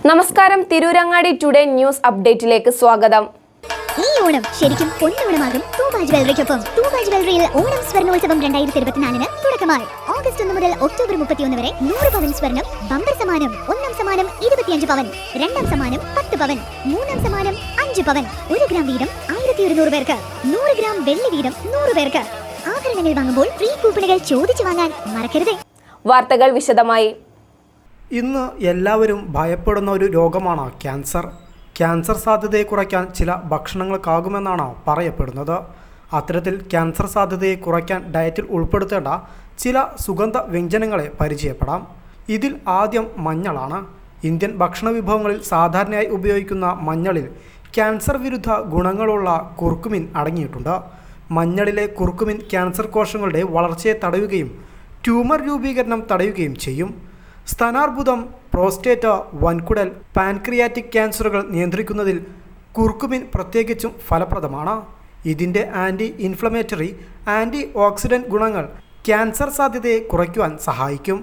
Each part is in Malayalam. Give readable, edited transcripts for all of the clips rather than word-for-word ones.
നമസ്കാരം, തിരൂരങ്ങാടി ടുഡേ ന്യൂസ് അപ്ഡേറ്റിലേക്ക് സ്വാഗതം. ഈ ഓണം ശരിക്കും പൊന്നോണമാകും തൂബാജ് ജ്വല്ലറിക്കൊപ്പം. തൂബാജ് ജ്വല്ലറിയിൽ ഓണം സ്വർണ്ണോത്സവം 2024 തുടക്കമായി. ഓഗസ്റ്റ് 1 മുതൽ ഒക്ടോബർ 31 വരെ 100 പവൻ സ്വർണം ബമ്പർ സമ്മാനം. ഒന്നാം സമ്മാനം 25 പവൻ, രണ്ടാം സമ്മാനം 10 പവൻ, മൂന്നാം സമ്മാനം 5 പവൻ. 1 ഗ്രാം വീതം 1200 പേർക്ക്, 100 ഗ്രാം വെള്ളി വീതം 100 പേർക്ക്. ആഭരണങ്ങൾ വാങ്ങുമ്പോൾ ഫ്രീ കൂപ്പണുകൾ ചോദിച്ചു വാങ്ങാൻ മറക്കരുത്. വാർത്തകൾ വിശദമായി. ഇന്ന് എല്ലാവരും ഭയപ്പെടുന്ന ഒരു രോഗമാണ് ക്യാൻസർ. ക്യാൻസർ സാധ്യതയെ കുറയ്ക്കാൻ ചില ഭക്ഷണങ്ങൾക്കാകുമെന്നാണ് പറയപ്പെടുന്നത്. അത്തരത്തിൽ ക്യാൻസർ സാധ്യതയെ കുറയ്ക്കാൻ ഡയറ്റിൽ ഉൾപ്പെടുത്തേണ്ട ചില സുഗന്ധ വ്യഞ്ജനങ്ങളെ പരിചയപ്പെടാം. ഇതിൽ ആദ്യം മഞ്ഞളാണ്. ഇന്ത്യൻ ഭക്ഷണ വിഭവങ്ങളിൽ സാധാരണയായി ഉപയോഗിക്കുന്ന മഞ്ഞളിൽ ക്യാൻസർ വിരുദ്ധ ഗുണങ്ങളുള്ള കുർക്കുമിൻ അടങ്ങിയിട്ടുണ്ട്. മഞ്ഞളിലെ കുർക്കുമിൻ ക്യാൻസർ കോശങ്ങളുടെ വളർച്ചയെ തടയുകയും ട്യൂമർ രൂപീകരണം തടയുകയും ചെയ്യും. സ്തനാർബുദം, പ്രോസ്റ്റേറ്റ്, വൻകുടൽ, പാൻക്രിയാറ്റിക് ക്യാൻസറുകൾ നിയന്ത്രിക്കുന്നതിൽ കുർക്കുമിൻ പ്രത്യേകിച്ചും ഫലപ്രദമാണ്. ഇതിൻ്റെ ആൻറ്റി ഇൻഫ്ലമേറ്ററി, ആൻറ്റി ഓക്സിഡൻറ്റ് ഗുണങ്ങൾ ക്യാൻസർ സാധ്യതയെ കുറയ്ക്കുവാൻ സഹായിക്കും.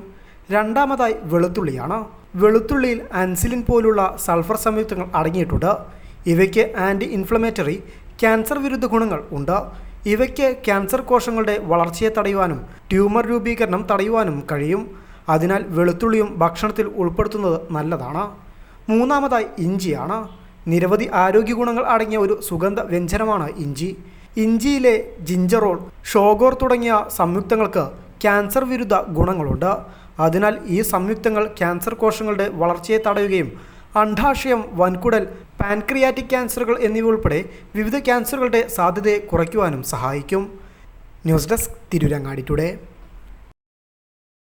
രണ്ടാമതായി വെളുത്തുള്ളിയാണ്. വെളുത്തുള്ളിയിൽ അൻസിലിൻ പോലുള്ള സൾഫർ സംയുക്തങ്ങൾ അടങ്ങിയിട്ടുണ്ട്. ഇവയ്ക്ക് ആൻറ്റി ഇൻഫ്ലമേറ്ററി, ക്യാൻസർ വിരുദ്ധ ഗുണങ്ങൾ ഉണ്ട്. ഇവയ്ക്ക് ക്യാൻസർ കോശങ്ങളുടെ വളർച്ചയെ തടയുവാനും ട്യൂമർ രൂപീകരണം തടയുവാനും കഴിയും. അതിനാൽ വെളുത്തുള്ളിയും ഭക്ഷണത്തിൽ ഉൾപ്പെടുത്തുന്നത് നല്ലതാണ്. മൂന്നാമതായി ഇഞ്ചിയാണ്. നിരവധി ആരോഗ്യ ഗുണങ്ങൾ അടങ്ങിയ ഒരു സുഗന്ധ വ്യഞ്ജനമാണ് ഇഞ്ചി. ഇഞ്ചിയിലെ ജിഞ്ചറോൾ, ഷോഗോർ തുടങ്ങിയ സംയുക്തങ്ങൾക്ക് ക്യാൻസർ വിരുദ്ധ ഗുണങ്ങളുണ്ട്. അതിനാൽ ഈ സംയുക്തങ്ങൾ ക്യാൻസർ കോശങ്ങളുടെ വളർച്ചയെ തടയുകയും അണ്ഡാശയം, വൻകുടൽ, പാൻക്രിയാറ്റിക് ക്യാൻസറുകൾ എന്നിവ ഉൾപ്പെടെ വിവിധ ക്യാൻസറുകളുടെ സാധ്യതയെ കുറയ്ക്കുവാനും സഹായിക്കും. News desk, Tirurangadi today.